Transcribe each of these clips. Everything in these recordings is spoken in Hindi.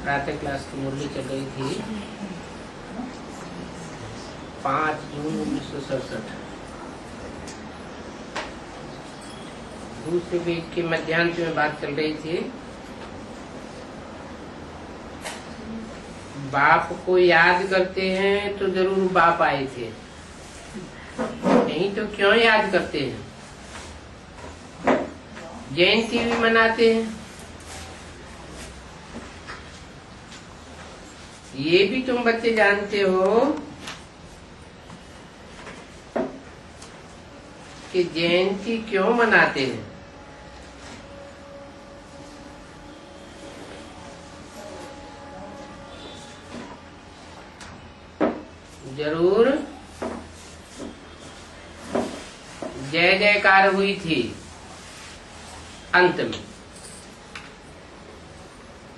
प्रातः क्लास की मुरली चल रही थी 5 जून 1967। दूसरे वेद के मध्यांत में बात चल रही थी। बाप को याद करते हैं तो जरूर बाप आए थे, नहीं तो क्यों याद करते हैं? जयंती भी मनाते हैं, ये भी तुम बच्चे जानते हो कि जयंती क्यों मनाते हैं। जरूर जय जयकार हुई थी अंत में,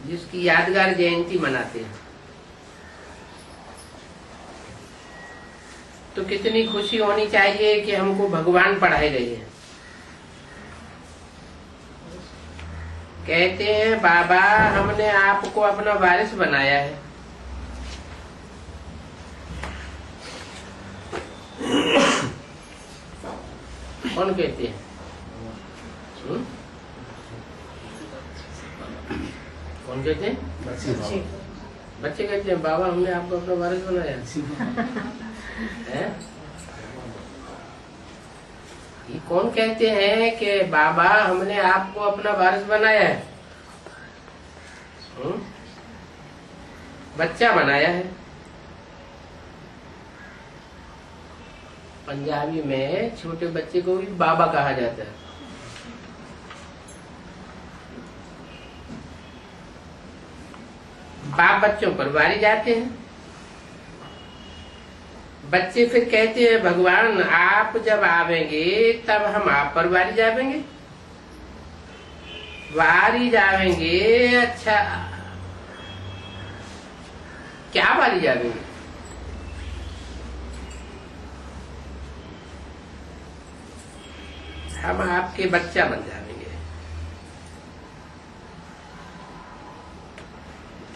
जिसकी यादगार जयंती मनाते हैं। तो कितनी खुशी होनी चाहिए कि हमको भगवान पढ़ाए रहे हैं। कहते हैं बाबा हमने आपको अपना वारिस बनाया है। कौन कहते हैं? कौन कहते हैं? बच्चे कहते हैं बाबा हमने आपको अपना वारिस बनाया है। ये कौन कहते हैं कि बाबा हमने आपको अपना वारिस बनाया है? बच्चा बनाया है। पंजाबी में छोटे बच्चे को भी बाबा कहा जाता है। बाप बच्चों पर वारी जाते हैं। बच्चे फिर कहते हैं भगवान आप जब आवेंगे तब हम आप पर वारी जावेंगे। वारी जावेंगे, अच्छा क्या वारी जावेंगे? हम आपके बच्चा बन जाएंगे।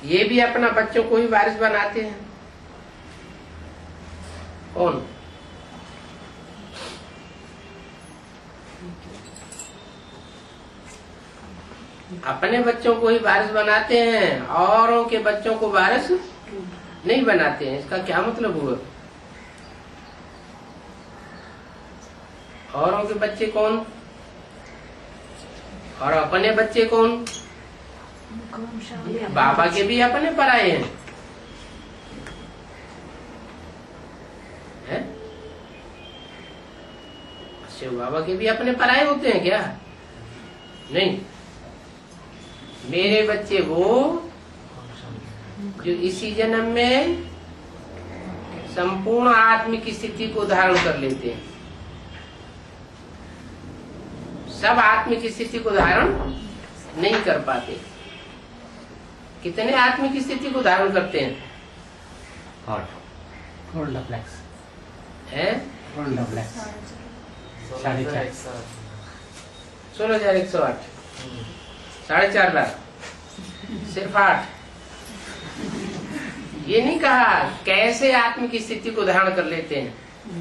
ये भी अपना बच्चों को ही वारिस बनाते हैं। कौन? अपने बच्चों को ही वारिस बनाते हैं, औरों के बच्चों को वारिस नहीं बनाते हैं। इसका क्या मतलब हुआ? औरों के बच्चे कौन और अपने बच्चे कौन? बाबा के भी अपने पराये हैं, है? शिव बाबा के भी अपने पराये होते हैं क्या? नहीं, मेरे बच्चे वो जो इसी जन्म में संपूर्ण आत्मिक स्थिति को धारण कर लेते हैं। सब आत्मिक स्थिति को धारण नहीं कर पाते। कितने आत्मिक स्थिति को धारण करते हैं? 16,108, 4.5 लाख, सिर्फ 8। ये नहीं कहा कैसे आत्मिक स्थिति को धारण कर लेते हैं।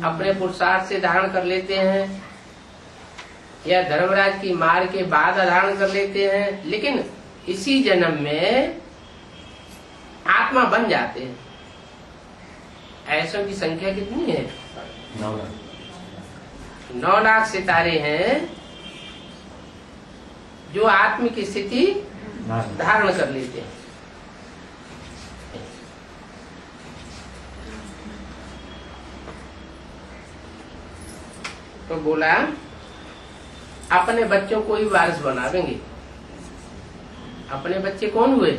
अपने पुरुषार्थ से धारण कर लेते हैं या धर्मराज की मार के बाद धारण कर लेते हैं, लेकिन इसी जन्म में आत्मा बन जाते हैं। ऐसों की संख्या कितनी है? 9 लाख सितारे हैं जो आत्मिक स्थिति धारण कर लेते हैं। तो बोला अपने बच्चों को ही वारिस बनावेंगे। अपने बच्चे कौन हुए?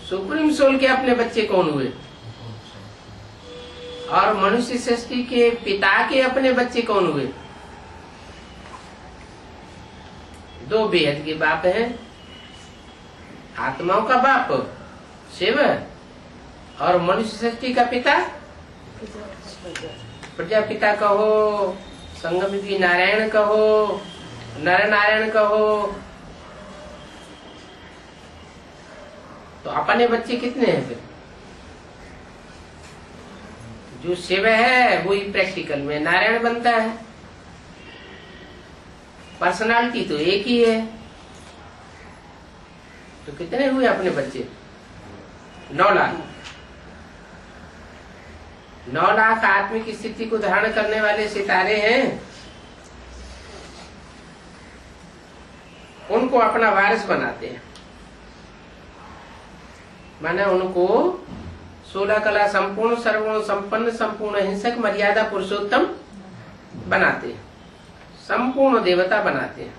सुप्रीम सोल के अपने बच्चे कौन हुए? और मनुष्य सृष्टि के पिता के अपने बच्चे कौन हुए? 2 बेहद के बाप हैं। आत्माओं का बाप शिव और मनुष्य सृष्टि का पिता प्रजापिता कहो, संगम की नारायण कहो, नर नारायण कहो, तो अपने बच्चे कितने हैं फिर? जो शिव है वही प्रैक्टिकल में नारायण बनता है। पर्सनालिटी तो एक ही है। तो कितने हुए अपने बच्चे? 9 लाख। 9 लाख आत्मिक स्थिति को धारण करने वाले सितारे हैं। उनको अपना वारिस बनाते हैं, माने उनको 16 कला संपूर्ण सर्वगुण संपन्न संपूर्ण हिंसक मर्यादा पुरुषोत्तम बनाते हैं, संपूर्ण देवता बनाते हैं।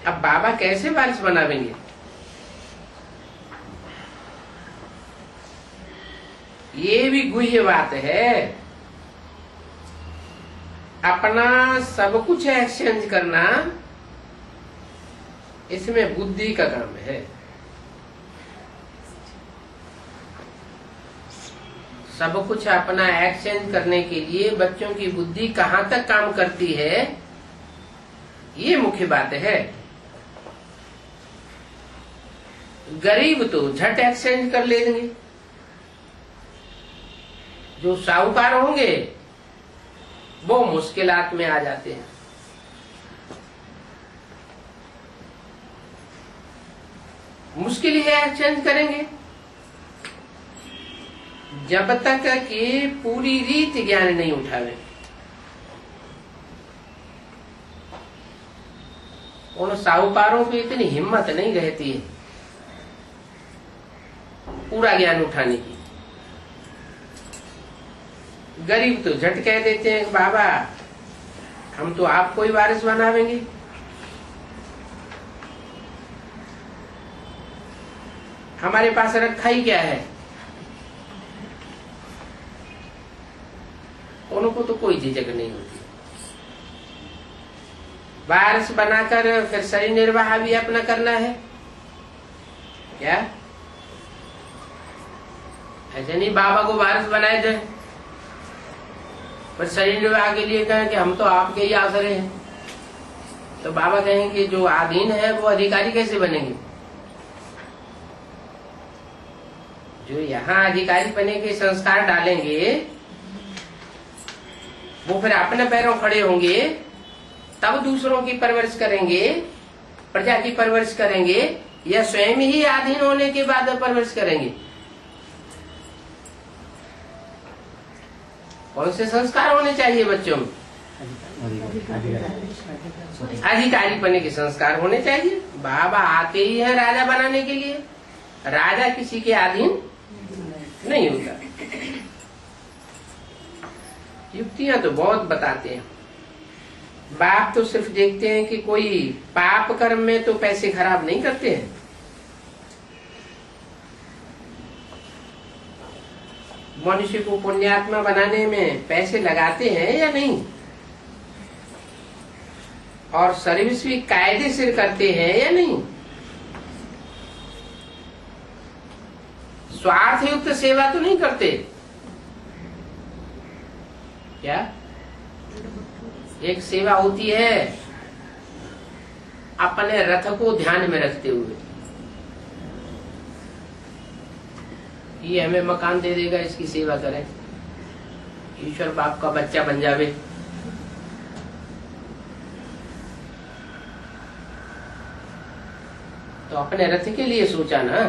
अब बाबा कैसे वारिस बनावेंगे? ये भी गुह्य बात है। अपना सब कुछ एक्सचेंज करना इसमें बुद्धि का काम है। सब कुछ अपना एक्सचेंज करने के लिए बच्चों की बुद्धि कहाँ तक काम करती है, ये मुख्य बात है। गरीब तो झट एक्सचेंज कर लेंगे, जो साहूकार होंगे वो मुश्किलात में आ जाते हैं। मुश्किल ही एक्सचेंज करेंगे जब तक कि पूरी रीत ज्ञान नहीं उठावे। उन साहूकारों की इतनी हिम्मत नहीं रहती है पूरा ज्ञान उठाने की। गरीब तो झट कह देते हैं बाबा हम तो आपको ही वारिस बनावेंगे। हमारे पास रखा ही क्या है। उनको तो कोई झिझक नहीं होती। वारिस बनाकर फिर शरीर निर्वाह भी अपना करना है क्या? ऐसे नहीं बाबा को वारिस बनाए जाए पर शरीर निर्वाह के लिए कहें कि हम तो आपके ही आसरे हैं, तो बाबा कहेंगे जो अधीन है वो अधिकारी कैसे बनेंगे? जो यहाँ अधिकारी बने के संस्कार डालेंगे वो फिर अपने पैरों खड़े होंगे, तब दूसरों की परवरिश करेंगे, प्रजा की परवरिश करेंगे, या स्वयं ही अधीन होने के बाद परवरिश करेंगे? कौन से संस्कार होने चाहिए बच्चों में? अधिकारी बनने के संस्कार होने चाहिए। बाबा आते ही है राजा बनाने के लिए। राजा किसी के अधीन नहीं होता। युक्तियां तो बहुत बताते हैं। बाप तो सिर्फ देखते हैं कि कोई पाप कर्म में तो पैसे खराब नहीं करते हैं। मनुष्य को पुण्यात्मा बनाने में पैसे लगाते हैं या नहीं, और सर्विस भी कायदे से करते हैं या नहीं। स्वार्थ युक्त सेवा तो नहीं करते क्या? एक सेवा होती है अपने रथ को ध्यान में रखते हुए, ये हमें मकान दे देगा इसकी सेवा करें, ईश्वर बाप का बच्चा बन जावे। तो अपने रथ के लिए सोचा ना।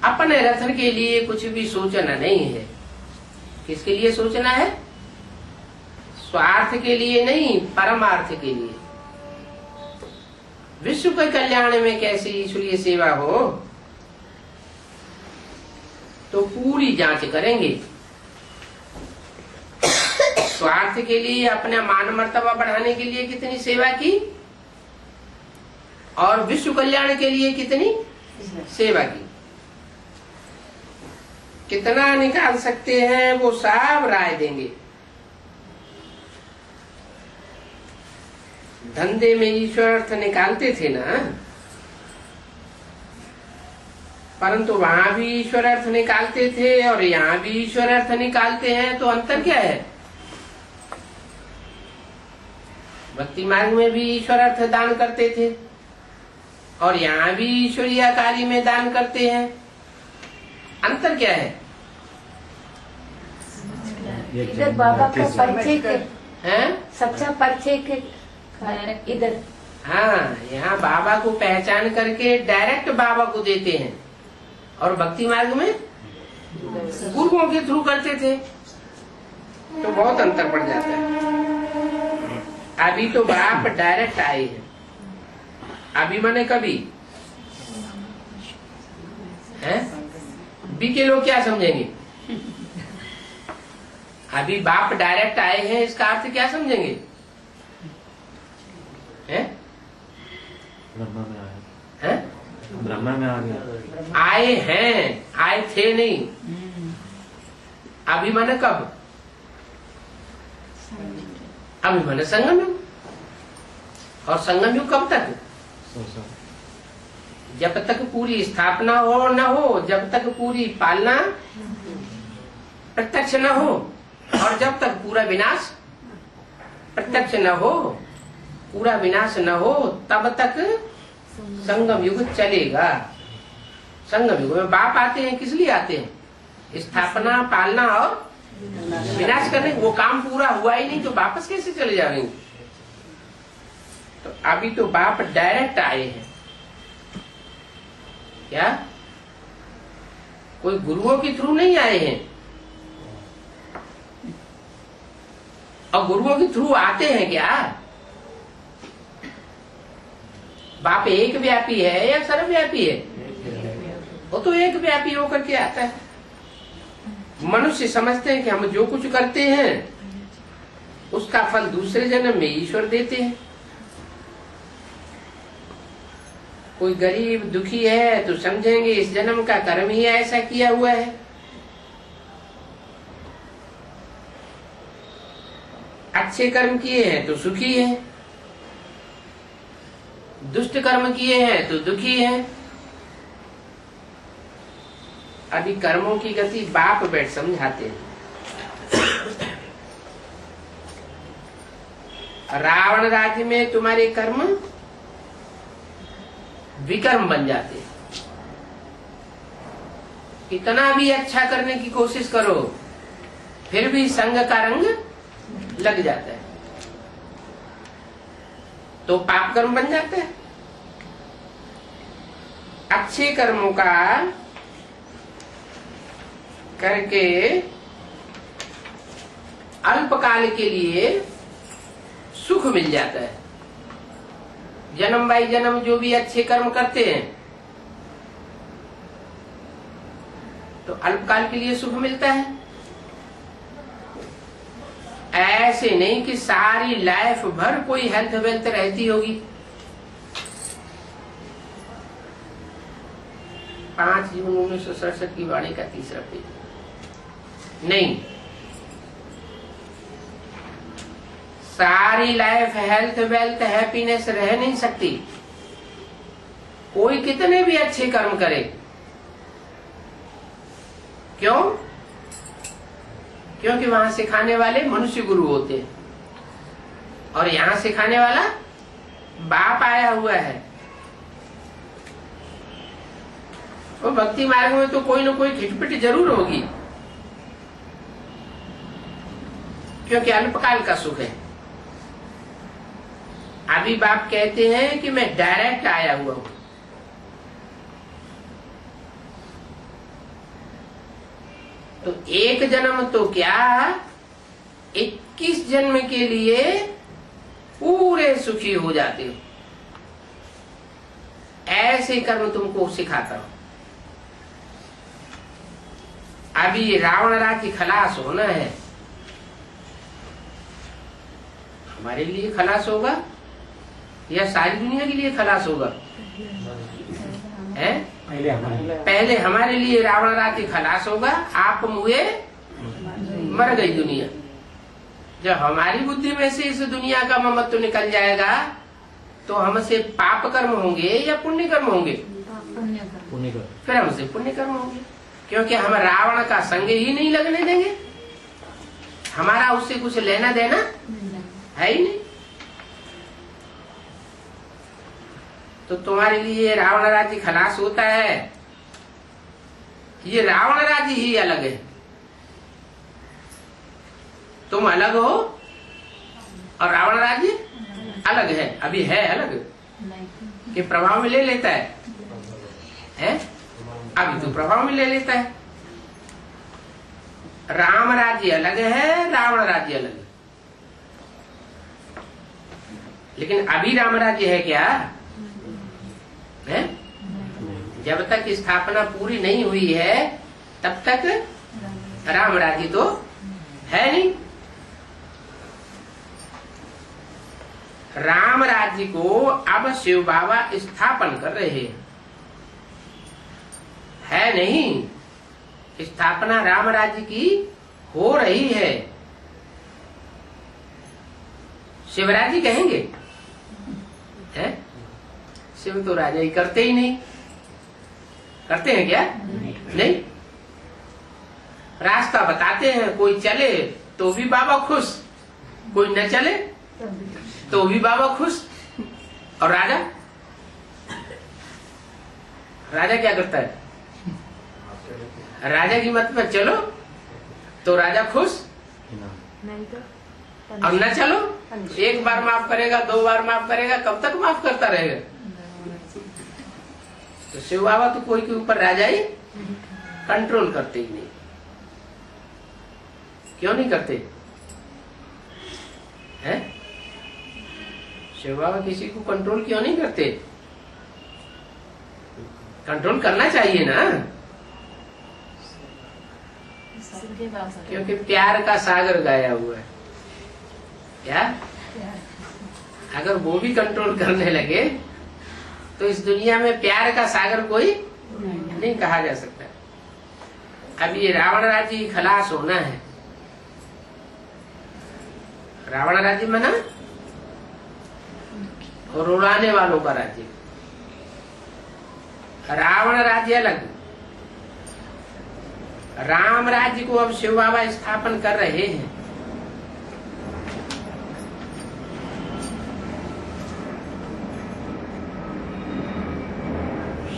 अपने रथ के लिए कुछ भी सोचना नहीं है। किसके लिए सोचना है? स्वार्थ के लिए नहीं, परमार्थ के लिए। विश्व के कल्याण में कैसी ईश्वरीय सेवा हो तो पूरी जांच करेंगे। स्वार्थ के लिए अपना मान मर्तबा बढ़ाने के लिए कितनी सेवा की, और विश्व कल्याण के लिए कितनी सेवा की, कितना निकाल सकते हैं वो सब राय देंगे। धंधे में ईश्वर अर्थ निकालते थे ना, परंतु वहां भी ईश्वर अर्थ निकालते थे और यहाँ भी ईश्वर अर्थ निकालते हैं, तो अंतर क्या है? भक्ति मार्ग में भी ईश्वर अर्थ दान करते थे और यहाँ भी ईश्वरीय कार्य में दान करते हैं। अंतर क्या है? इधर बाबा का परिचय हैं? सच्चा परिचय के इधर। हाँ, यहाँ बाबा को पहचान करके डायरेक्ट बाबा को देते हैं और भक्ति मार्ग में गुरुओं के थ्रू करते थे, तो बहुत अंतर पड़ जाता है। अभी तो बाप डायरेक्ट आए हैं, अभी माने कभी है? बी के लोग क्या समझेंगे? अभी बाप डायरेक्ट आए हैं, इसका अर्थ क्या समझेंगे? हैं? ब्रह्मा में आए हैं? ब्रह्मा में आ गया। आए हैं, आए थे नहीं। अभी माने कब? अभी माने संगम युग। और संगम युग कब तक? जब तक पूरी स्थापना हो न हो, जब तक पूरी पालना प्रत्यक्ष न हो और जब तक पूरा विनाश प्रत्यक्ष न हो, पूरा विनाश न हो, तब तक संगम युग चलेगा। संगम युग में बाप आते हैं, किस लिए आते हैं? स्थापना, पालना और विनाश करने। वो काम पूरा हुआ ही नहीं तो वापस कैसे चले जाएंगे? तो अभी तो बाप डायरेक्ट आए हैं। क्या कोई गुरुओं के थ्रू नहीं आए हैं? और गुरुओं के थ्रू आते हैं क्या? बाप एक व्यापी है या सर्वव्यापी है? वो तो एक व्यापी होकर के आता है। मनुष्य समझते हैं कि हम जो कुछ करते हैं उसका फल दूसरे जन्म में ईश्वर देते हैं। कोई गरीब दुखी है तो समझेंगे इस जन्म का कर्म ही ऐसा किया हुआ है। अच्छे कर्म किए हैं तो सुखी है, दुष्ट कर्म किए हैं तो दुखी है। अभी कर्मों की गति बाप बैठ समझाते हैं। रावण राज्य में तुम्हारे कर्म विकर्म बन जाते हैं। कितना भी अच्छा करने की कोशिश करो फिर भी संग का रंग लग जाता है, तो पाप कर्म बन जाता है। अच्छे कर्मों का करके अल्पकाल के लिए सुख मिल जाता है। जन्म बाई जन्म जो भी अच्छे कर्म करते हैं तो अल्पकाल के लिए सुख मिलता है। ऐसे नहीं कि सारी लाइफ भर कोई हेल्थ वेल्थ रहती होगी। 5 जून 1967 की वाणी का 3रा पेज। नहीं, सारी लाइफ हेल्थ वेल्थ हैप्पीनेस रह नहीं सकती। कोई कितने भी अच्छे कर्म करे, क्यों? क्योंकि वहां सिखाने वाले मनुष्य गुरु होते हैं और यहाँ सिखाने वाला बाप आया हुआ है। और भक्ति मार्ग में तो कोई न कोई खिटपिट जरूर होगी, क्योंकि अल्पकाल का सुख है। अभी बाप कहते हैं कि मैं डायरेक्ट आया हुआ हूं। तो एक जन्म तो क्या 21 जन्म के लिए पूरे सुखी हो जाते हो। ऐसे कर्म तुमको सिखाता हूं। अभी रावण राज्य खलास होना है। हमारे लिए खलास होगा या सारी दुनिया के लिए खलास होगा? है? पहले हमारे लिए रावण राज्य खलास होगा। आप मुए मर गई दुनिया। जब हमारी बुद्धि में से इस दुनिया का ममत्व निकल जाएगा तो हमसे पाप कर्म होंगे या पुण्य कर्म होंगे? पुण्य कर्म। फिर हमसे पुण्य कर्म होंगे, क्योंकि हम रावण का संग ही नहीं लगने देंगे। हमारा उससे कुछ लेना देना है ही नहीं। तो तुम्हारे लिए रावण राज्य खलास होता है। ये रावण राज्य ही अलग है, तुम अलग हो और रावण राज्य अलग है। अभी है अलग कि प्रभाव में ले लेता है? अभी तो प्रभाव में ले लेता है। राम राज्य अलग है, रावण राज्य अलग है। लेकिन अभी राम राज्य है क्या? है? जब तक स्थापना पूरी नहीं हुई है तब तक राम राज्य तो है नहीं। राम राज्य को अब शिव बाबा स्थापन कर रहे हैं, है नहीं। स्थापना राम राज्य की हो रही है। शिवराज्य कहेंगे? है? शिव तो राजा ही करते ही नहीं। करते हैं क्या? नहीं। रास्ता बताते हैं, कोई चले तो भी बाबा खुश, कोई न चले तो भी बाबा खुश। और राजा, राजा क्या करता है? राजा की मत पर चलो तो राजा खुश, नहीं तो और न चलो एक बार माफ करेगा, 2 बार माफ करेगा, कब तक माफ करता रहेगा? तो शिव बाबा तो कोई के ऊपर राजा ही कंट्रोल करते ही नहीं। क्यों नहीं करते हैं? शिव बाबा किसी को कंट्रोल क्यों नहीं करते? कंट्रोल करना चाहिए ना, क्योंकि प्यार का सागर गाया हुआ है। क्या? अगर वो भी कंट्रोल करने लगे तो इस दुनिया में प्यार का सागर कोई नहीं कहा जा सकता। अब ये रावण राज्य खलास होना है। रावण राज्य मना और उड़ाने वालों का राज्य। रावण राज्य अलग, राम राज्य को अब शिव बाबा स्थापन कर रहे हैं।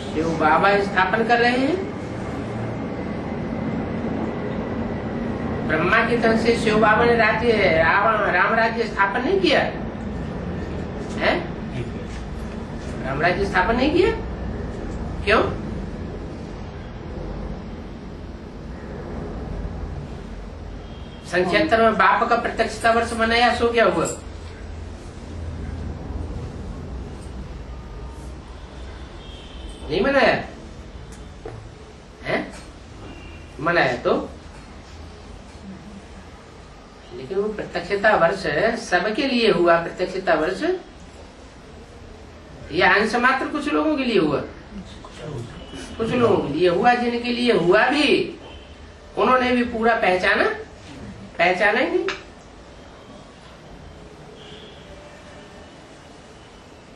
शिव बाबा स्थापन कर रहे हैं। ब्रह्मा की तरफ से शिव बाबा ने राम राज्य स्थापन नहीं किया है? राम राज्य स्थापन नहीं किया। क्यों? सन 76 में बाप का प्रत्यक्षता वर्ष मनाया, सो क्या हुआ? नहीं मनाया है? मनाया तो, लेकिन वो प्रत्यक्षता वर्ष सबके लिए हुआ। प्रत्यक्षता वर्ष या अंश मात्र कुछ लोगों के लिए हुआ, कुछ लोगों के लिए हुआ। जिनके लिए हुआ भी उन्होंने भी पूरा पहचाना ही नहीं।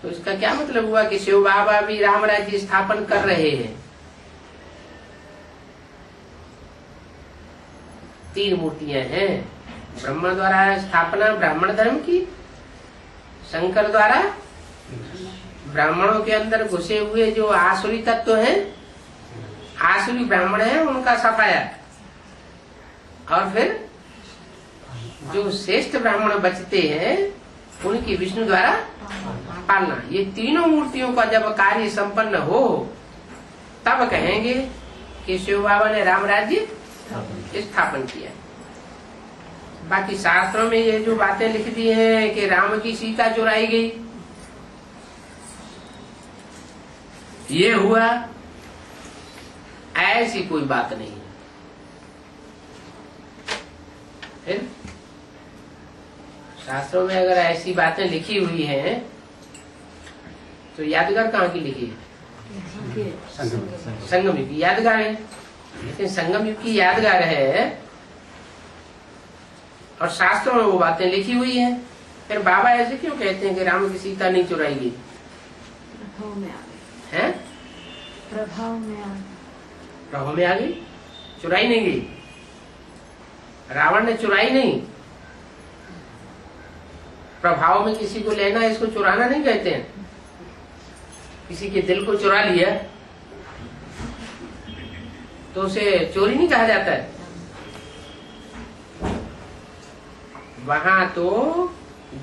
तो इसका क्या मतलब हुआ कि शिव बाबा भी राम राज्य स्थापन कर रहे हैं। 3 मूर्तियां हैं। ब्रह्मा द्वारा स्थापना ब्राह्मण धर्म की, शंकर द्वारा ब्राह्मणों के अंदर घुसे हुए जो आसुरी तत्व हैं, आसुरी ब्राह्मण हैं, उनका सफाया, और फिर जो श्रेष्ठ ब्राह्मण बचते हैं उनकी विष्णु द्वारा पालना। ये तीनों मूर्तियों का जब कार्य संपन्न हो तब कहेंगे कि शिव बाबा ने राम राज्य स्थापन किया। बाकी शास्त्रों में ये जो बातें लिख दी हैं कि राम की सीता चुराई गई, ये हुआ, ऐसी कोई बात नहीं है। फिर शास्त्रों में अगर ऐसी बातें लिखी हुई हैं तो यादगार कहाँ की लिखी है? संगम युग की यादगार है। लेकिन संगम युग की यादगार है और शास्त्रों में वो बातें लिखी हुई हैं। फिर बाबा ऐसे क्यों कहते हैं कि राम की सीता नहीं चुराई गई? प्रभाव में आ गई है? प्रभाव में आ गई, चुराई नहीं गई। रावण ने चुराई नहीं। प्रभाव में किसी को लेना, इसको चुराना नहीं कहते हैं। किसी के दिल को चुरा लिया तो उसे चोरी नहीं कहा जाता है। वहां तो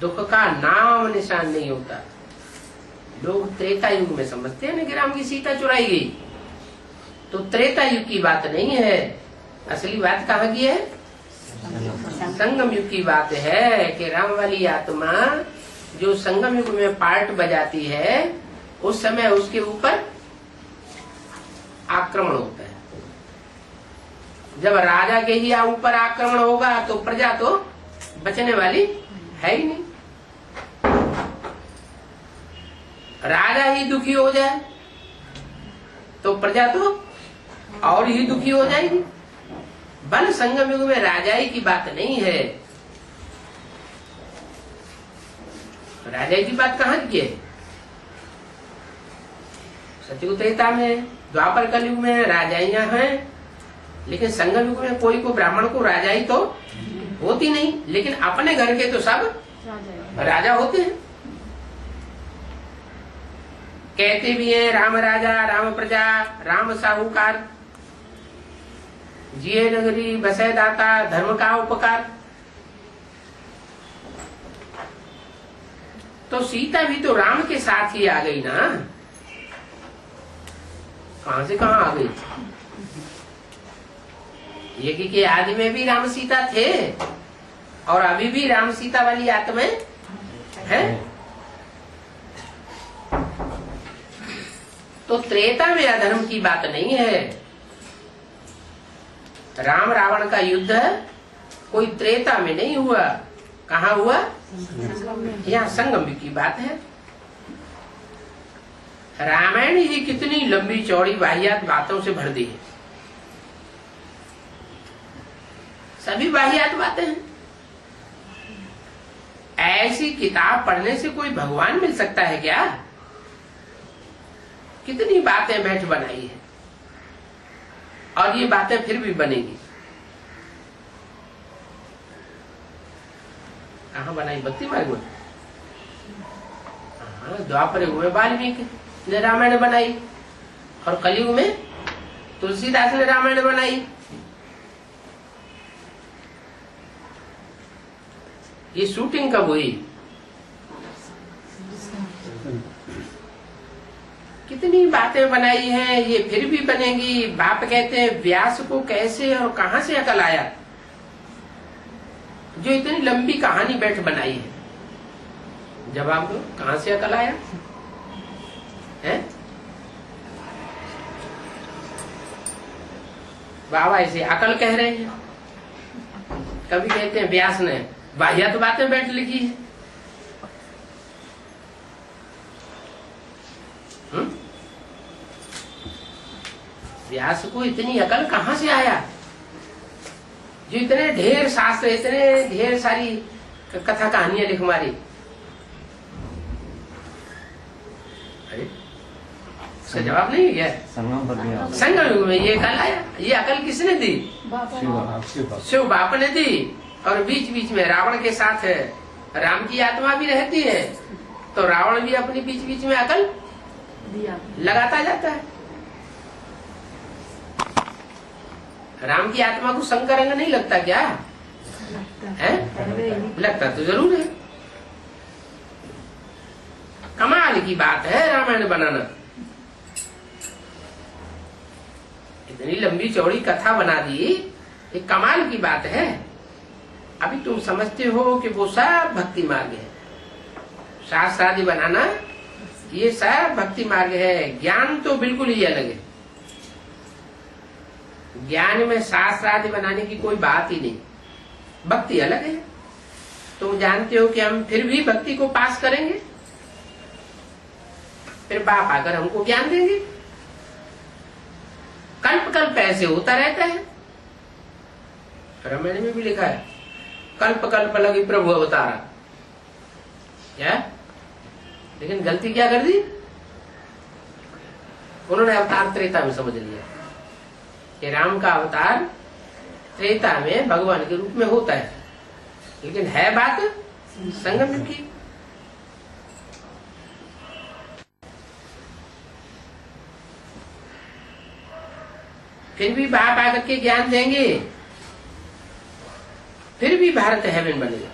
दुख का नाम निशान नहीं होता। लोग त्रेता युग में समझते हैं ना कि राम की सीता चुराई गई, तो त्रेता युग की बात नहीं है। असली बात कहाँ की है? संगम युग की बात है कि राम वाली आत्मा जो संगम युग में पार्ट बजाती है, उस समय उसके ऊपर आक्रमण होता है। जब राजा के ही ऊपर आक्रमण होगा तो प्रजा तो बचने वाली है ही नहीं। राजा ही दुखी हो जाए तो प्रजा तो और ही दुखी हो जाएगी। बल संगम युग में राजाई की बात नहीं है। राजाई की बात कहाँ की है? सतयुग त्रेता में, द्वापर कलयुग में राजाइयां हैं, लेकिन संगम युग में कोई को ब्राह्मण को राजाई तो होती नहीं, लेकिन अपने घर के तो सब राजा होते हैं। कहते भी हैं राम राजा राम प्रजा राम साहूकार, जिए नगरी बसे दाता धर्म का उपकार। तो सीता भी तो राम के साथ ही आ गई ना, कहां से कहां आ गई? यज्ञ के आदि में भी राम सीता थे और अभी भी राम सीता वाली आत्मा है। तो त्रेता में अधर्म की बात नहीं है। राम रावण का युद्ध कोई त्रेता में नहीं हुआ, कहाँ हुआ? यहाँ संगम की बात है। रामायण ही कितनी लंबी चौड़ी वाहियात बातों से भर दी है। सभी वाहियात बातें हैं। ऐसी किताब पढ़ने से कोई भगवान मिल सकता है क्या? कितनी बातें बैठ बनाई है और ये बातें फिर भी बनेगी। कहाँ बनाई? भक्ति मार्ग में। द्वापर युग में वाल्मीकि ने रामायण बनाई और कलयुग में तुलसीदास ने रामायण बनाई। ये शूटिंग कब हुई? कितनी बातें बनाई हैं, ये फिर भी बनेगी। बाप कहते हैं व्यास को कैसे और कहां से अकल आया जो इतनी लंबी कहानी बैठ बनाई है? जवाब दो, कहां से अकल आया है? बाबा इसे अकल कह रहे हैं। कभी कहते हैं व्यास ने वाहियात बातें बैठ लिखी है। व्यास को इतनी अकल कहां से आया जो इतने ढेर शास्त्र, इतने ढेर सारी कथा कहानियां लिख मारी? अरे इसका जवाब नहीं है क्या? संगम युग में ये अकल आया। ये अकल किसने दी? शिव बाप ने दी। और बीच बीच में रावण के साथ है राम की आत्मा भी रहती है, तो रावण भी अपनी बीच बीच में अकल लगाता जाता है। राम की आत्मा को शंकर रंग नहीं लगता क्या? है? लगता तो जरूर है। कमाल की बात है रामायण बनाना। इतनी लंबी चौड़ी कथा बना दी, एक कमाल की बात है। अभी तुम समझते हो कि वो सब भक्ति मार्ग है। शास्त्र आदि बनाना ये सब भक्ति मार्ग है। ज्ञान तो बिल्कुल ही अलग है। ज्ञान में शास्त्र आदि बनाने की कोई बात ही नहीं। भक्ति अलग है। तुम जानते हो कि हम फिर भी भक्ति को पास करेंगे, फिर बाप आकर हमको ज्ञान देंगे। कल्प कल्प ऐसे होता रहता है। रामायण में भी लिखा है कल्प कल्प लगी प्रभु अवतारा। क्या? लेकिन गलती क्या कर दी? उन्होंने अवतार त्रेता में समझ लिया कि राम का अवतार त्रेता में भगवान के रूप में होता है, लेकिन है बात संगम की। फिर भी बाप आकर के ज्ञान देंगे, फिर भी भारत हेवन बनेगा।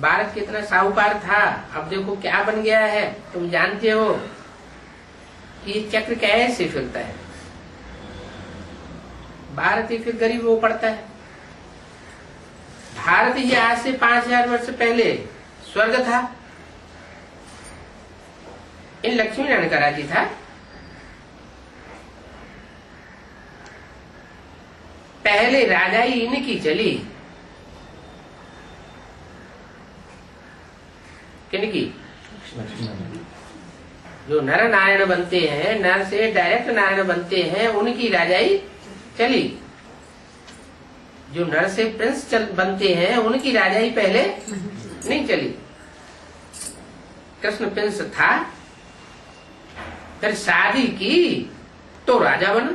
भारत कितना साहूकार था, अब देखो क्या बन गया है। तुम जानते हो कि ये चक्र कैसे फिरता है। भारत ही फिर गरीब हो पड़ता है। भारत ही आज से 5000 वर्ष पहले स्वर्ग था, इन लक्ष्मी नारायण का राज्य था। पहले राजाई इनकी चली, किनकी? जो नर नारायण बनते हैं, नर से डायरेक्ट नारायण बनते हैं, उनकी राजाई चली। जो नर से प्रिंस बनते हैं, उनकी राजाई पहले नहीं चली। कृष्ण प्रिंस था, फिर शादी की तो राजा बना।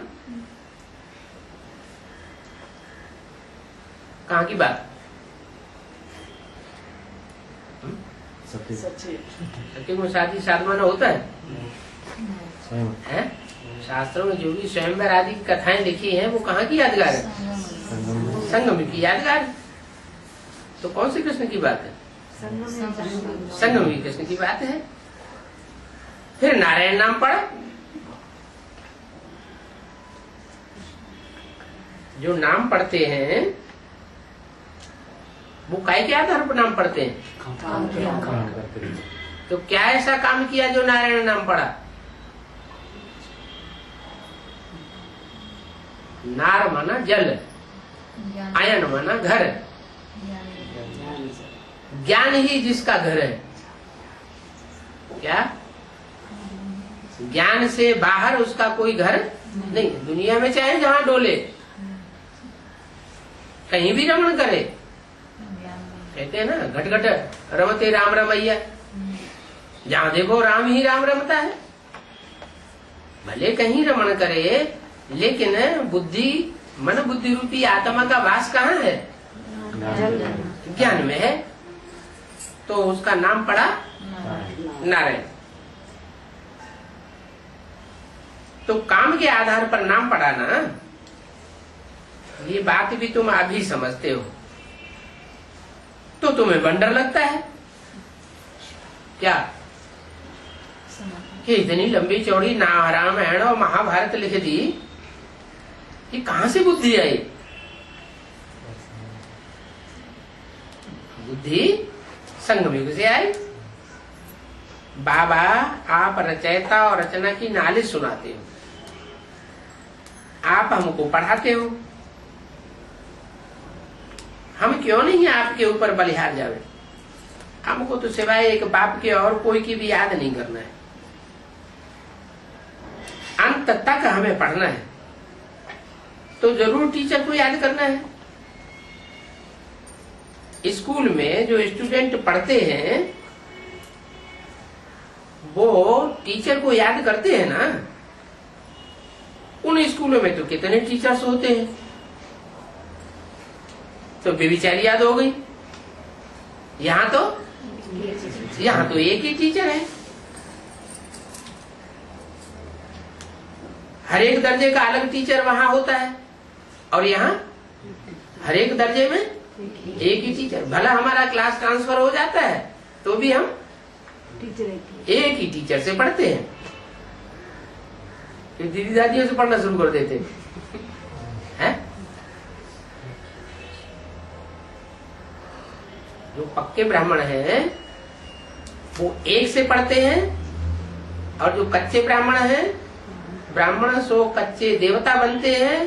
कहाँ की बात? सत्य में शादी साधवाना होता है? शास्त्रों में जो भी स्वयंवर आदि कथाएं लिखी हैं वो कहाँ की यादगार है? संगम की यादगार। तो कौन से कृष्ण की बात है? संगम की कृष्ण की बात है। फिर नारायण नाम पड़ा। जो नाम पढ़ते हैं वो काय के आधार पर नाम पढ़ते हैं? तो क्या ऐसा काम किया जो नारायण नाम पड़ा? नार माना जल, आयन माना घर। ज्ञान ही जिसका घर है। क्या ज्ञान से बाहर उसका कोई घर नहीं। दुनिया में चाहे जहां डोले, कहीं भी रमण करे, कहते हैं ना घट घट रमते राम रमैया। जहां देखो राम ही राम रमता है। भले कहीं रमण करे, लेकिन बुद्धि मन बुद्धि रूपी आत्मा का वास कहाँ है? ज्ञान में है। तो उसका नाम पड़ा नारायण। तो काम के आधार पर नाम पड़ा ना, ये बात भी तुम अभी समझते हो तो तुम्हें बंडर लगता है क्या कि इतनी लंबी चौड़ी रामायण और महाभारत लिख दी, ये कहां से बुद्धि आई? बुद्धि संगम युग से आई। बाबा आप रचयिता और रचना की नालिश सुनाते हो, आप हमको पढ़ाते हो। हम क्यों नहीं आपके ऊपर बलिहार जावे? हमको तो सिवाय एक बाप के और कोई की भी याद नहीं करना है। अंत तक हमें पढ़ना है तो जरूर टीचर को याद करना है। स्कूल में जो स्टूडेंट पढ़ते हैं वो टीचर को याद करते हैं ना। उन स्कूलों में तो कितने टीचर्स होते हैं, तो बेविचारी याद हो गई। यहाँ तो एक ही टीचर है। हर एक दर्जे का अलग टीचर वहां होता है, और यहाँ हर एक दर्जे में एक ही टीचर। भला हमारा क्लास ट्रांसफर हो जाता है तो भी हम एक ही टीचर से पढ़ते हैं। फिर दीदी दादियों से पढ़ना शुरू कर देते हैं। जो पक्के ब्राह्मण हैं वो एक से पढ़ते हैं, और जो कच्चे ब्राह्मण हैं, ब्राह्मण सो कच्चे देवता बनते हैं।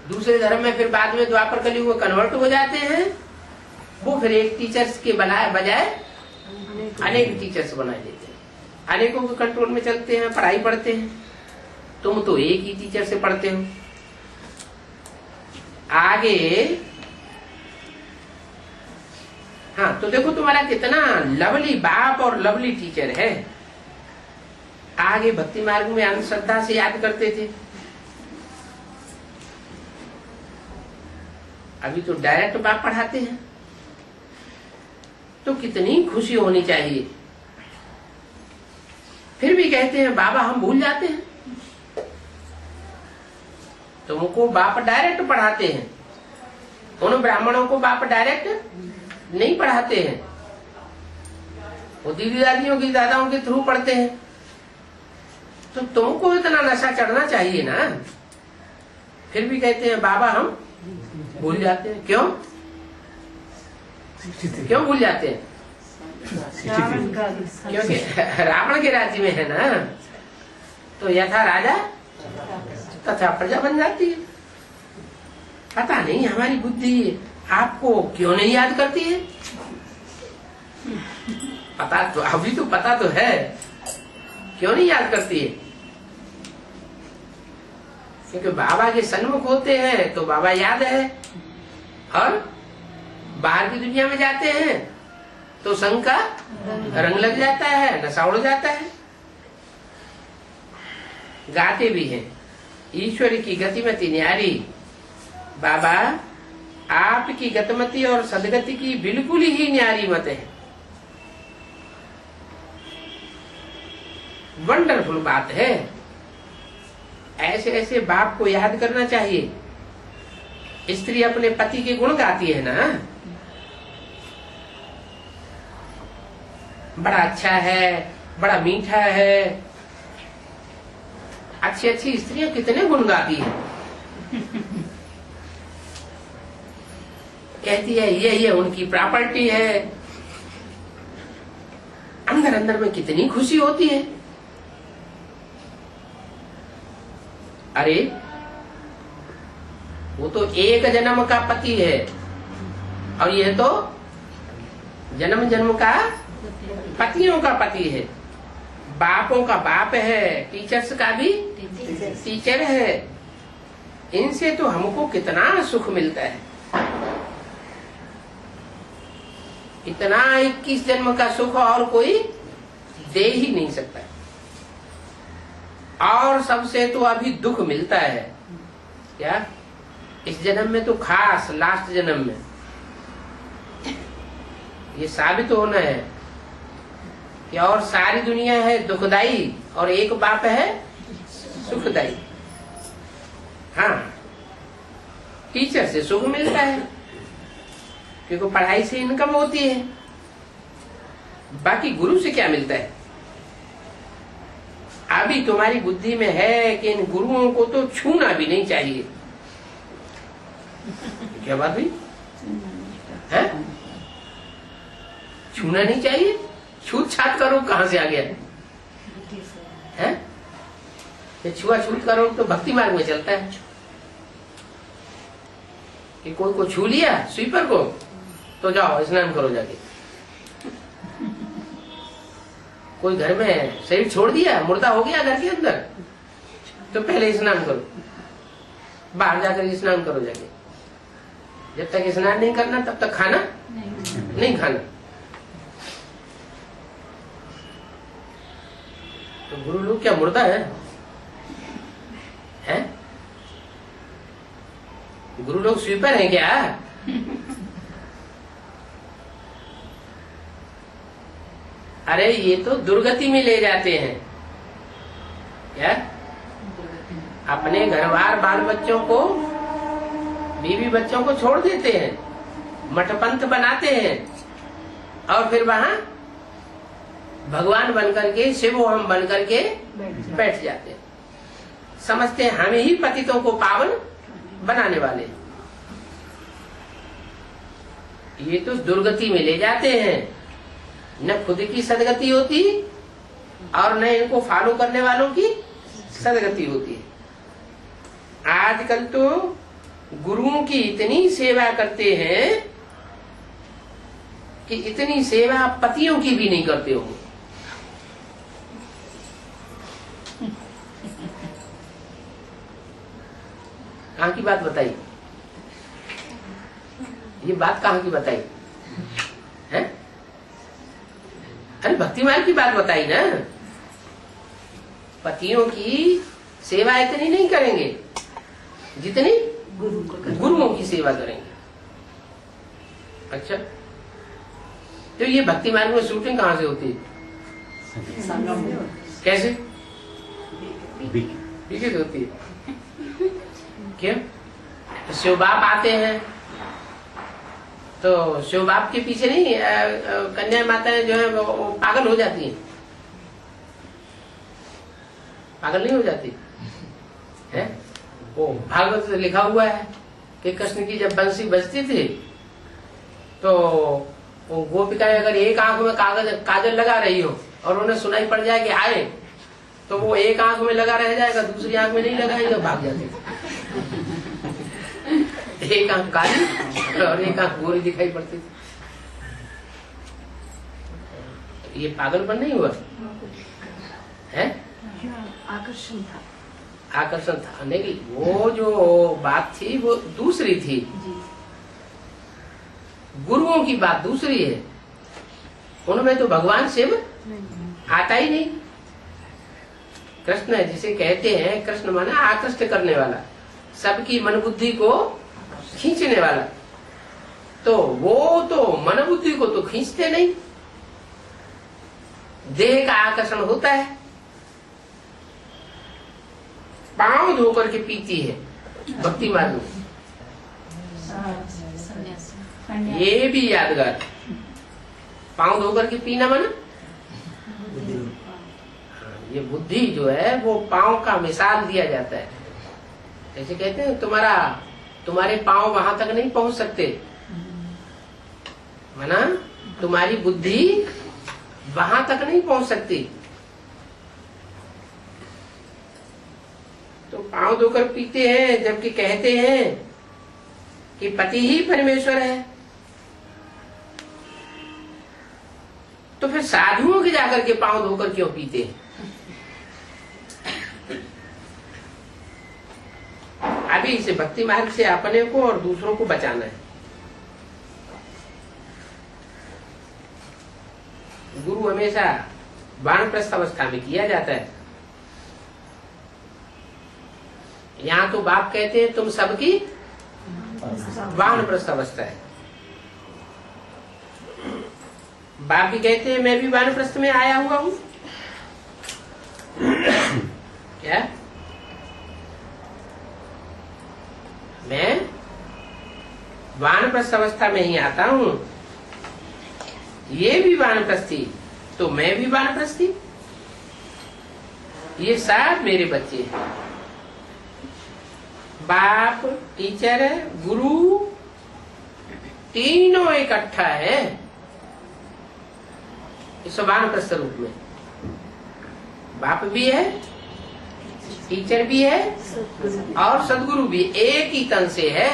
दूसरे धर्म में फिर बाद में द्वापर कलयुग में कन्वर्ट हो जाते हैं। वो फिर एक टीचर्स के बजाय अनेक टीचर्स बना देते हैं। अनेकों के कंट्रोल में चलते हैं, पढ़ाई पढ़ते हैं। तुम तो एक ही टीचर से पढ़ते हो। आगे हाँ, तो देखो तुम्हारा कितना लवली बाप और लवली टीचर है। आगे भक्ति मार्ग में अंधश्रद्धा से याद करते थे, अभी तो डायरेक्ट बाप पढ़ाते हैं। तो कितनी खुशी होनी चाहिए। फिर भी कहते हैं बाबा हम भूल जाते हैं। तुमको बाप डायरेक्ट पढ़ाते हैं, उन ब्राह्मणों को बाप डायरेक्ट नहीं पढ़ाते हैं, वो दीदी दादियों की दादाओं के थ्रू पढ़ते हैं। तो तुमको इतना नशा चढ़ना चाहिए ना, फिर भी कहते हैं बाबा हम भूल जाते हैं। क्यों क्यों भूल जाते हैं? क्योंकि रावण के राज्य में है ना, तो यथा राजा तथा प्रजा बन जाती है। पता नहीं हमारी बुद्धि आपको क्यों नहीं याद करती है? पता तो अभी तो पता तो है, क्यों नहीं याद करती है? क्योंकि बाबा के सन्मुख होते हैं तो बाबा याद है, और बाहर की दुनिया में जाते हैं तो संग का रंग लग जाता है, नशा उड़ जाता है। गाते भी हैं, ईश्वर की गतिमति न्यारी, बाबा आपकी गतिमति और सदगति की बिल्कुल ही न्यारी मत है। वंडरफुल बात है। ऐसे ऐसे बाप को याद करना चाहिए। स्त्री अपने पति के गुण गाती है ना, बड़ा अच्छा है, बड़ा मीठा है। अच्छी अच्छी स्त्रियां कितने गुण गाती है, कहती है ये उनकी प्रॉपर्टी है। अंदर अंदर में कितनी खुशी होती है। अरे वो तो एक जन्म का पति है, और ये तो जन्म जन्म का पतियों का पति है, बापों का बाप है, टीचर्स का भी टीचर है। इनसे तो हमको कितना सुख मिलता है, इतना 21 जन्म का सुख और कोई दे ही नहीं सकता। और सबसे तो अभी दुख मिलता है क्या? इस जन्म में तो खास, लास्ट जन्म में ये साबित होना है कि और सारी दुनिया है दुखदाई और एक बाप है सुखदाई। हाँ, टीचर से सुख मिलता है क्योंकि पढ़ाई से इनकम होती है। बाकी गुरु से क्या मिलता है? अभी तुम्हारी बुद्धि में है कि इन गुरुओं को तो छूना भी नहीं चाहिए। क्या बात हुई है? छूना नहीं चाहिए? छूत छात करो कहां से आ गया है? ये छुआ छूत करो तो भक्ति मार्ग में चलता है कि कोई को छू लिया स्वीपर को तो जाओ स्नान करो जाके। कोई घर में शरीर छोड़ दिया, मुर्दा हो गया घर के अंदर, तो पहले स्नान करो, बाहर जाकर स्नान करो जाके। जब तक स्नान नहीं करना तब तक खाना नहीं खाना। तो गुरु लोग क्या मुर्दा है? गुरु लोग स्वीपर हैं क्या? अरे ये तो दुर्गति में ले जाते हैं क्या? अपने घरवार बाल बच्चों को, बीवी बच्चों को छोड़ देते हैं, मठपंथ बनाते हैं, और फिर वहां भगवान बनकर के, शिव हम बनकर के बैठ जाते हैं। समझते हैं हमें ही पतितों को पावन बनाने वाले। ये तो दुर्गति में ले जाते हैं। न खुद की सदगति होती और न इनको फॉलो करने वालों की सदगति होती है। आजकल तो गुरुओं की इतनी सेवा करते हैं कि इतनी सेवा पतियों की भी नहीं करते होंगे। कहाँ की बात बताई? ये बात कहाँ की बताई है? अरे भक्ति मार्ग की बात बताई ना। पतियों की सेवा इतनी नहीं करेंगे जितनी गुरुओं की सेवा करेंगे। अच्छा, तो ये भक्ति मार्ग में शूटिंग कहाँ से होती है? कैसे? बीके से होती है। क्यों? शिव बाप आते हैं तो शिव बाप के पीछे नहीं कन्या माताएं जो है वो पागल हो जाती हैं, पागल नहीं हो जाती है? वो भागवत में लिखा हुआ है कि कृष्ण की जब बंसी बजती थी तो वो गोपिकाएं अगर एक आंख में काजल लगा रही हो और उन्हें सुनाई पड़ जाए कि आए, तो वो एक आंख में लगा रह जाएगा, दूसरी आंख में नहीं लगाएगा, भाग जाती। एक आंख काली और एक आंख गोरी दिखाई पड़ती थी। ये पागलपन नहीं हुआ है? आकर्षण था, आकर्षण था। नहीं, वो जो बात थी वो दूसरी थी, गुरुओं की बात दूसरी है। उनमें तो भगवान शिव आता ही नहीं। कृष्ण जिसे कहते हैं, कृष्ण माना आकृष्ट करने वाला, सबकी मन बुद्धि को खींचने वाला। तो वो तो मन बुद्धि को तो खींचते नहीं, देह का आकर्षण होता है। पांव धोकर के पीती है भक्ति मार्ग में, ये भी यादगार। पांव धोकर के पीना माना ये बुद्धि जो है वो पांव का मिसाल दिया जाता है। ऐसे कहते हैं तुम्हारे पांव वहां तक नहीं पहुंच सकते, माना तुम्हारी बुद्धि वहां तक नहीं पहुंच सकती। तो पांव धोकर पीते हैं, जबकि कहते हैं कि पति ही परमेश्वर है। तो फिर साधुओं के जाकर के पांव धोकर क्यों पीते हैं? अभी इसे भक्ति मार्ग से अपने को और दूसरों को बचाना है। गुरु हमेशा वानप्रस्थ अवस्था में किया जाता है। यहाँ तो बाप कहते हैं तुम सबकी वानप्रस्थ अवस्था है। बाप भी कहते हैं मैं भी वानप्रस्थ में आया हुआ हूँ। क्या मैं वानप्रस्थ अवस्था में ही आता हूँ? ये भी वानप्रस्थी तो मैं भी वानप्रस्थी। ये सब मेरे बच्चे हैं। बाप, टीचर, गुरु तीनों इकट्ठा है इस वानप्रस्थ रूप में। बाप भी है, टीचर भी है और सदगुरु भी एक ही तन से है।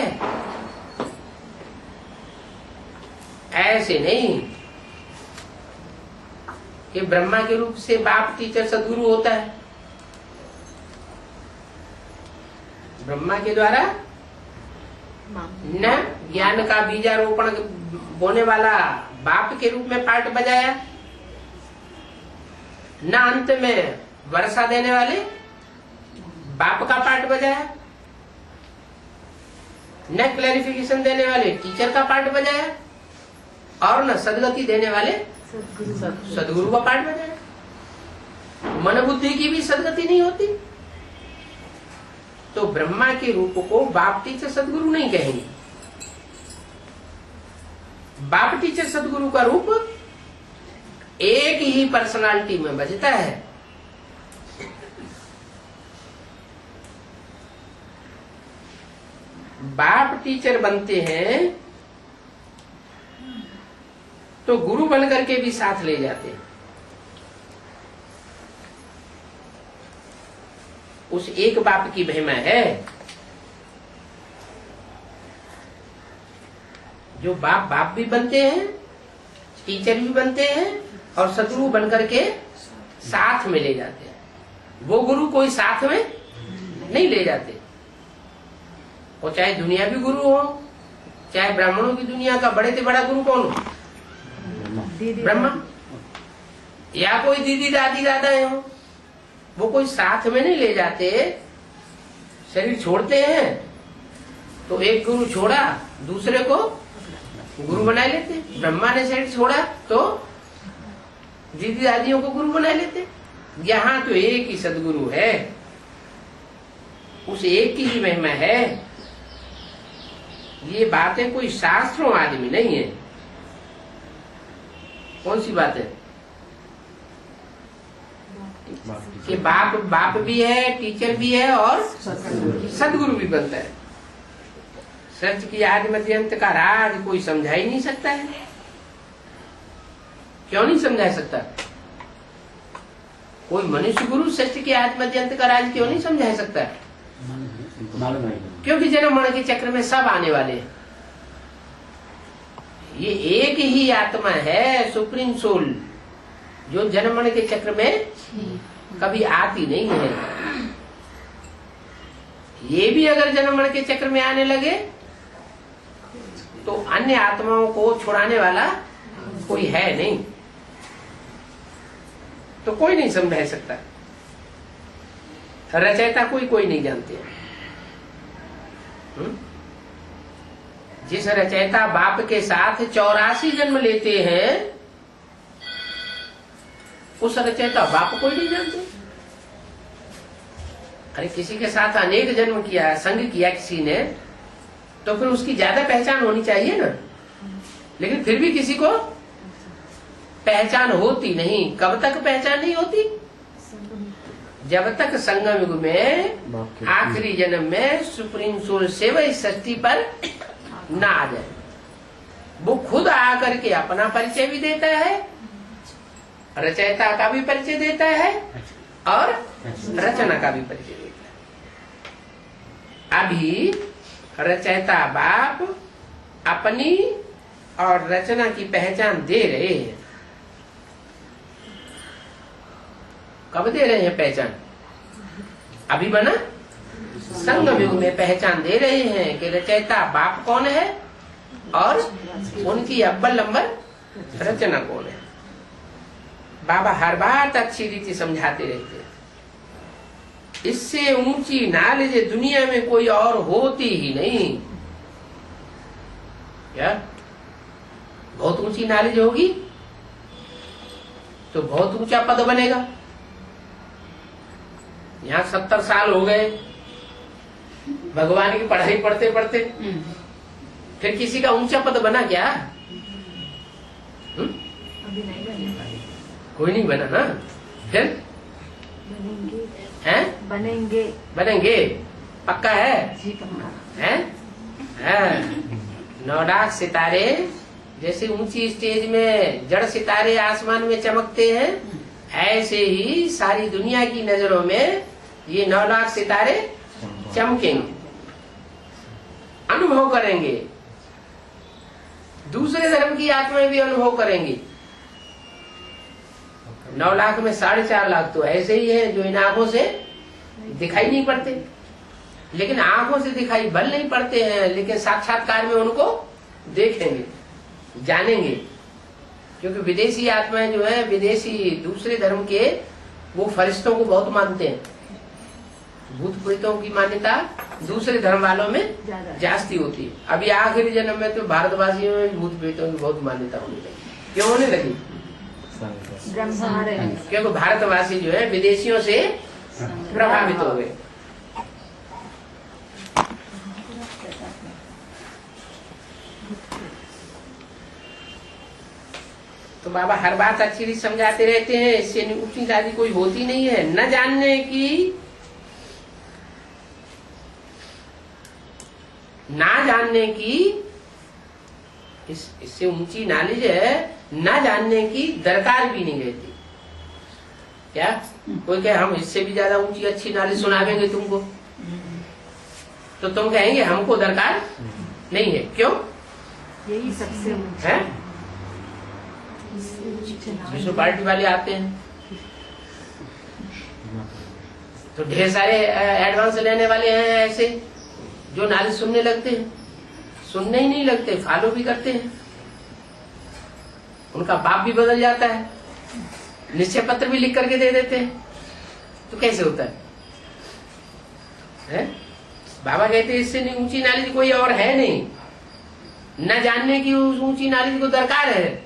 ऐसे नहीं कि ब्रह्मा के रूप से बाप, टीचर, सदगुरु होता है। ब्रह्मा के द्वारा न ज्ञान का बीजारोपण बोने वाला बाप के रूप में पार्ट बजाया, न अंत में वर्षा देने वाले बाप का पार्ट बजाया, न क्लैरिफिकेशन देने वाले टीचर का पार्ट बजाया और न सदगति देने वाले सदगुरु का पार्ट बजाया। मन बुद्धि की भी सदगति नहीं होती। तो ब्रह्मा के रूप को बाप, टीचर, सदगुरु नहीं कहेंगे। बाप, टीचर, सदगुरु का रूप एक ही पर्सनालिटी में बजता है। बाप टीचर बनते हैं तो गुरु बनकर के भी साथ ले जाते हैं। उस एक बाप की महिमा है जो बाप बाप भी बनते हैं, टीचर भी बनते हैं और सदगुरु बनकर के साथ में ले जाते हैं। वो गुरु कोई साथ में नहीं ले जाते। और चाहे दुनिया भी गुरु हो, चाहे ब्राह्मणों की दुनिया का बड़े से बड़ा गुरु कौन हो? ब्रह्मा। या कोई दीदी, दादी, दादा हो, वो कोई साथ में नहीं ले जाते। शरीर छोड़ते हैं तो एक गुरु छोड़ा, दूसरे को गुरु बना लेते। ब्रह्मा ने शरीर छोड़ा तो दीदी दादियों को गुरु बना लेते। यहाँ तो एक ही सदगुरु है। उस एक की ही महिमा है। ये बातें कोई शास्त्रों आदमी नहीं है। कौन सी बात है कि बाप भी है, टीचर भी है और सदगुरु भी बनता है। सच की आदि मध्य अंत का राज कोई समझा ही नहीं सकता है। क्यों नहीं समझा सकता? कोई मनुष्य गुरु सत्य के आदि मध्य अंत का राज क्यों नहीं समझा सकता? क्योंकि जन्म मरण के चक्र में सब आने वाले हैं। ये एक ही आत्मा है, सुप्रीम सोल, जो जन्म मरण के चक्र में कभी आती नहीं है। ये भी अगर जन्म मरण के चक्र में आने लगे तो अन्य आत्माओं को छुड़ाने वाला कोई है नहीं, तो कोई नहीं समझा सकता। रचयिता कोई नहीं जानते। जिस रचयिता बाप के साथ 84 जन्म लेते हैं, उस रचयिता बाप कोई नहीं जानते। अरे किसी के साथ अनेक जन्म किया, संग किया किसी ने, तो फिर उसकी ज्यादा पहचान होनी चाहिए ना। लेकिन फिर भी किसी को पहचान होती नहीं। कब तक पहचान नहीं होती? जब तक संगम युग में आखिरी जन्म में सुप्रीम सोल से वह सृष्टि पर ना आ जाए। वो खुद आकर के अपना परिचय भी देता है, रचयिता का भी परिचय देता है और रचना का भी परिचय देता है। अभी रचयिता बाप अपनी और रचना की पहचान दे रहे हैं। कब दे रहे हैं पहचान? अभी बना संगम युग में पहचान दे रहे हैं कि रचयिता बाप कौन है और उनकी अव्वल नंबर रचना कौन है। बाबा हर बात अच्छी रीति समझाते रहते हैं। इससे ऊंची नॉलेज दुनिया में कोई और होती ही नहीं। क्या बहुत ऊंची नॉलेज होगी तो बहुत ऊंचा पद बनेगा। यहाँ 70 साल हो गए भगवान की पढ़ाई पढ़ते पढ़ते, फिर किसी का ऊंचा पद बना क्या? अभी नहीं बनेंगे। कोई नहीं बना ना। फिर बनेंगे हैं? बनेंगे पक्का है? जी पक्का हैं? हैं? 9 लाख सितारे जैसे ऊंची स्टेज में जड़ सितारे आसमान में चमकते हैं, ऐसे ही सारी दुनिया की नजरों में ये 9 लाख सितारे चमकेंगे, अनुभव करेंगे। दूसरे धर्म की आत्माएं भी अनुभव करेंगी। 9 लाख में 4.5 लाख तो ऐसे ही हैं जो इन आंखों से दिखाई नहीं पड़ते, लेकिन आंखों से दिखाई भल नहीं पड़ते हैं, लेकिन साक्षात्कार में उनको देखेंगे, जानेंगे। क्योंकि विदेशी आत्माएं जो है, विदेशी दूसरे धर्म के, वो फरिश्तों को बहुत मानते हैं। भूत प्रेतों की मान्यता दूसरे धर्म वालों में जास्ती होती है। अभी आखिरी जन्म में तो भारतवासियों में भूत प्रेतों की बहुत मान्यता होने लगी। क्यों होने लगी? क्योंकि भारतवासी जो है विदेशियों से प्रभावित हो गए। तो बाबा हर बात अच्छी रीति समझाते रहते हैं। इससे ऊंची जाति कोई होती नहीं है। न जानने की, ना जानने की, इससे ऊंची नॉलेज है, ना जानने की दरकार भी नहीं रहती। क्या कोई कहे हम इससे भी ज्यादा ऊंची अच्छी नॉलेज सुनावेंगे तुमको, तो तुम कहेंगे हमको दरकार नहीं है। क्यों? यही सबसे है? विश्व पार्टी वाले आते हैं तो ढेर सारे एडवांस लेने वाले हैं ऐसे, जो नॉलेज सुनने लगते हैं। सुनने ही नहीं लगते, फॉलो भी करते हैं। उनका बाप भी बदल जाता है, निश्चय पत्र भी लिख करके दे देते हैं। तो कैसे होता है? बाबा कहते हैं इससे ऊंची नॉलेज कोई और है नहीं। न जानने की उस ऊंची नॉलेज को दरकार है।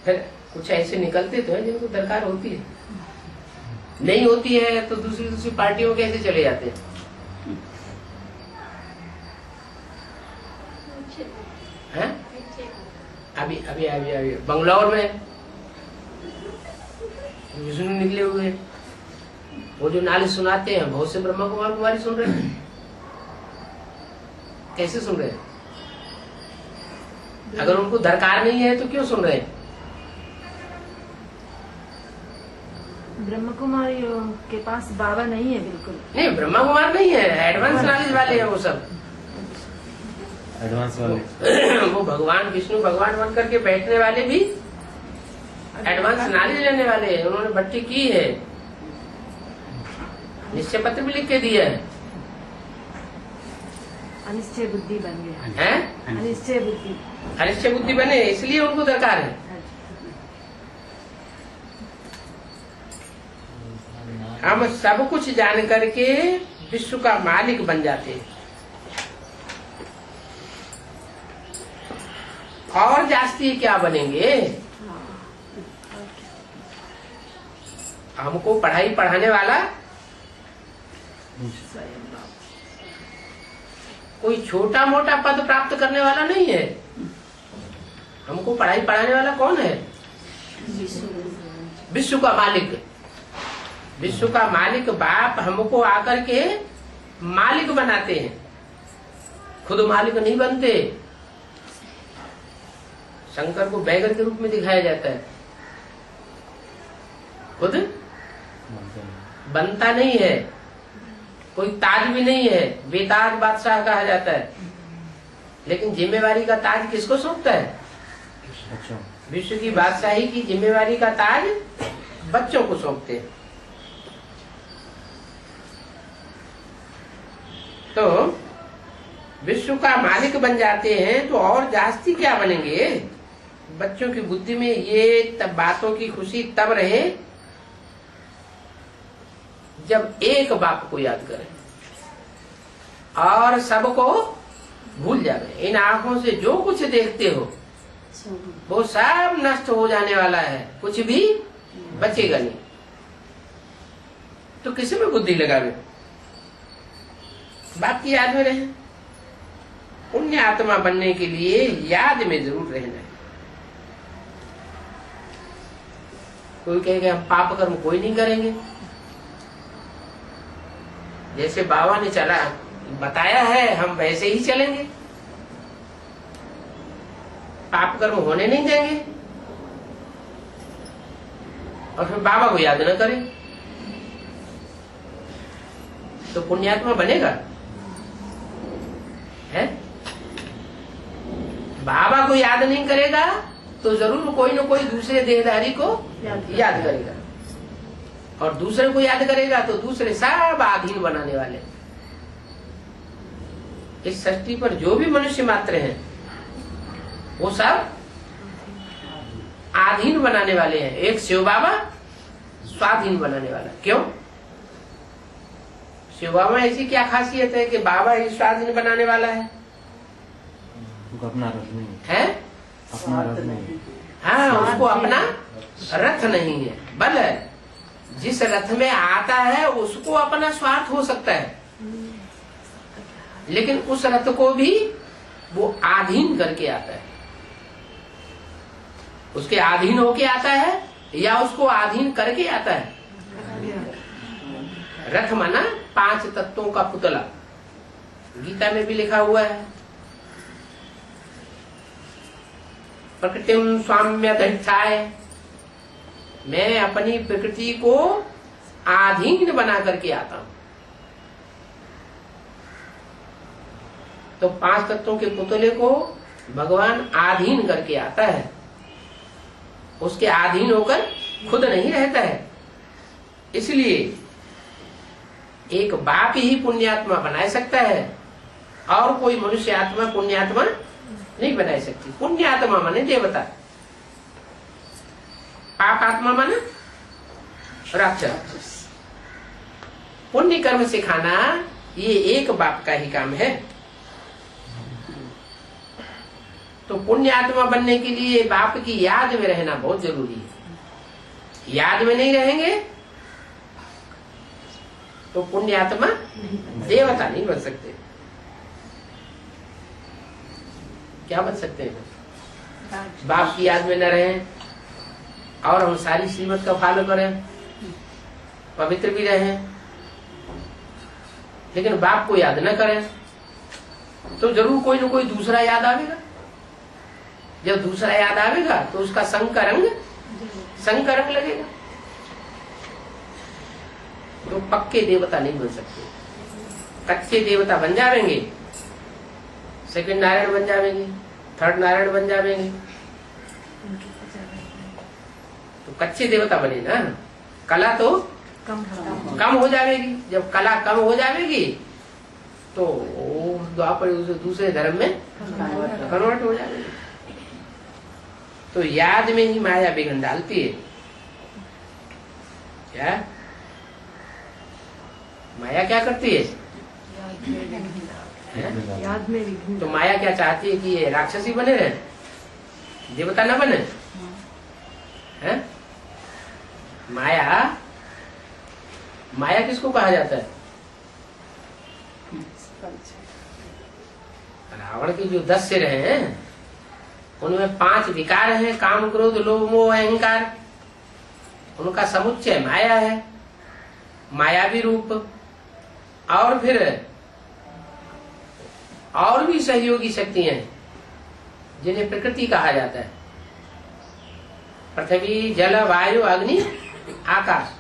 फिर कुछ ऐसे निकलते तो है जिनको दरकार होती है, नहीं होती है तो दूसरी पार्टियों कैसे चले जाते हैं। अभी अभी अभी अभी बंगलौर में विष्णु निकले हुए, वो जो नाली सुनाते हैं बहुत से ब्रह्मा कुमार कुमारी सुन रहे हैं। कैसे सुन रहे हैं? अगर उनको दरकार नहीं है तो क्यों सुन रहे हैं? ब्रह्म कुमारियों के पास बाबा नहीं है बिल्कुल। नहीं, ब्रह्मा कुमार नहीं है, एडवांस नॉलेज वाले हैं वो सब। एडवांस वाले वो भगवान विष्णु भगवान बन करके बैठने वाले भी एडवांस नॉलेज लेने वाले हैं। उन्होंने भट्टी की है, निश्चय पत्र भी लिख के दिया है। अनिश्चय बुद्धि बन गया हैं? अनिश्चय बुद्धि। अनिश्चय बुद्धि बने, इसलिए उनको दरकार है। हम सब कुछ जान करके विश्व का मालिक बन जाते हैं। और जास्ती क्या बनेंगे? हमको पढ़ाई पढ़ाने वाला कोई छोटा मोटा पद प्राप्त करने वाला नहीं है। हमको पढ़ाई पढ़ाने वाला कौन है? विश्व का मालिक। विश्व का मालिक बाप हमको आकर के मालिक बनाते हैं, खुद मालिक नहीं बनते। शंकर को बैगर के रूप में दिखाया जाता है, खुद बनता नहीं है। कोई ताज भी नहीं है, बेताज बादशाह कहा जाता है। लेकिन जिम्मेवारी का ताज किसको सौंपता है? अच्छा, विश्व की बादशाही की जिम्मेवारी का ताज बच्चों को सौंपते हैं। तो विश्व का मालिक बन जाते हैं तो और जास्ती क्या बनेंगे? बच्चों की बुद्धि में ये तब बातों की खुशी तब रहे जब एक बाप को याद करें और सबको भूल जाए। इन आंखों से जो कुछ देखते हो वो सब नष्ट हो जाने वाला है, कुछ भी बचेगा नहीं। तो किसी में बुद्धि लगावे? बाप की याद में रहे। पुण्य आत्मा बनने के लिए याद में जरूर रहना है। कोई कहेगा हम पाप कर्म कोई नहीं करेंगे, जैसे बाबा ने चला बताया है हम वैसे ही चलेंगे, पाप कर्म होने नहीं देंगे। और फिर बाबा को याद न करें तो पुण्यात्मा बनेगा है? बाबा को याद नहीं करेगा तो जरूर कोई न कोई दूसरे देहधारी को याद करेगा, और दूसरे को याद करेगा तो दूसरे सब आधीन बनाने वाले। इस सृष्टि पर जो भी मनुष्य मात्र हैं वो सब आधीन बनाने वाले हैं। एक शिव बाबा स्वाधीन बनाने वाला। क्यों? शिव बाबा ऐसी क्या खासियत है कि बाबा ही स्वाधीन बनाने वाला है? अपना रथ नहीं है? अपना रथ नहीं। हाँ, उसको अपना रथ नहीं है, बल है। जिस रथ में आता है उसको अपना स्वार्थ हो सकता है, लेकिन उस रथ को भी वो आधीन करके आता है। उसके अधीन होके आता है या उसको अधीन करके आता है? रथ माना 5 तत्वों का पुतला। गीता में भी लिखा हुआ है, प्रकृतिम स्वाम्यधिष्ठाय, मैं अपनी प्रकृति को आधीन बना करके आता हूं। तो 5 तत्वों के पुतले को भगवान आधीन करके आता है, उसके आधीन होकर खुद नहीं रहता है। इसलिए एक बाप ही पुण्यात्मा बना सकता है और कोई मनुष्य आत्मा पुण्यात्मा नहीं बना सकती। पुण्यात्मा माने देवता, पाप आत्मा माने राक्षस। पुण्य कर्म सिखाना ये एक बाप का ही काम है। तो पुण्य आत्मा बनने के लिए बाप की याद में रहना बहुत जरूरी है। याद में नहीं रहेंगे तो पुण्य आत्मा देवता नहीं बन सकते। क्या बन सकते हैं? बाप की याद में न रहें और हम सारी श्रीमत का फॉलो करें, पवित्र भी रहें, लेकिन बाप को याद न करें तो जरूर कोई न कोई दूसरा याद आवेगा। जब दूसरा याद आवेगा तो उसका संग का रंग लगेगा। तो पक्के देवता नहीं बन सकते, कच्चे देवता बन जाएंगे, सेकंड नारायण बन जाएंगे, थर्ड नारायण बन जाएंगे, तो कच्चे देवता बने ना। कला तो कम हो जाएगी। जब कला कम हो जाएगी तो द्वापर दूसरे धर्म में कन्वर्ट हो जाएगी। तो याद में ही माया विघ्न डालती है। क्या माया क्या करती है? याद में विघ्न। तो माया क्या चाहती है कि ये राक्षसी बने रहे, देवता न बने? है? माया किसको कहा जाता है? रावण के जो 10 सिर हैं उनमें 5 विकार हैं, काम क्रोध लोभ मोह अहंकार। उनका समुच्चय माया है, मायावी रूप। और फिर और भी सहयोगी शक्तियां हैं जिन्हें प्रकृति कहा जाता है। पृथ्वी जल वायु अग्नि आकाश,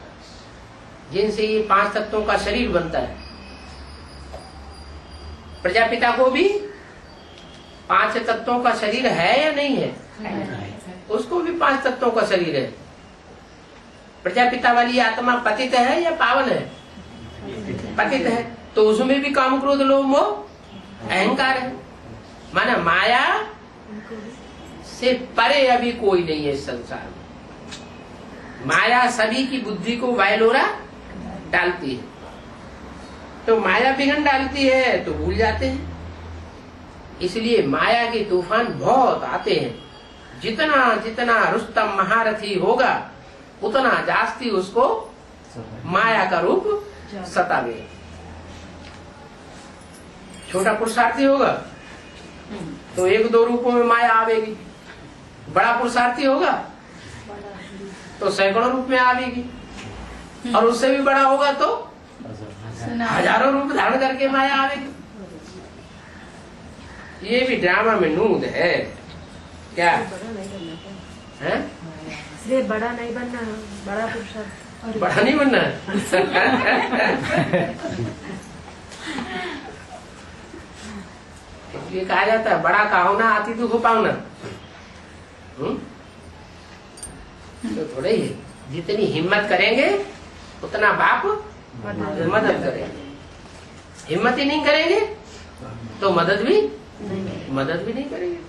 जिनसे ये 5 तत्वों का शरीर बनता है। प्रजापिता को भी 5 तत्वों का शरीर है या नहीं है? उसको भी 5 तत्वों का शरीर है। प्रजापिता वाली आत्मा पतित है या पावन है? पतित है। तो उसमें भी काम क्रोध लोभ मोह अहंकार है। माना माया से परे अभी कोई नहीं है इस संसार में। माया सभी की बुद्धि को वायलोरा डालती है। तो माया विघ्न डालती है तो भूल जाते हैं। इसलिए माया के तूफान बहुत आते हैं। जितना जितना रुस्तम महारथी होगा उतना जास्ती उसको माया का रूप सतावे। छोटा पुरुषार्थी होगा तो 1-2 रूपों में माया आवेगी। बड़ा पुरुषार्थी होगा तो सैकड़ों रूप में आवेगी, और उससे भी बड़ा होगा तो हजारों रूप धारण करके माया आवेगी। ये भी ड्रामा में नूद है। क्या है? इसलिए बड़ा नहीं बनना, बड़ा पुरुषार्थ। बड़ा नहीं बनना इसलिए कहा जाता है बड़ा का होना अति दुख पाऊना। तो थोड़े ही जितनी हिम्मत करेंगे उतना बाप मदद करेंगे। हिम्मत ही नहीं करेंगे तो मदद भी नहीं करेंगे।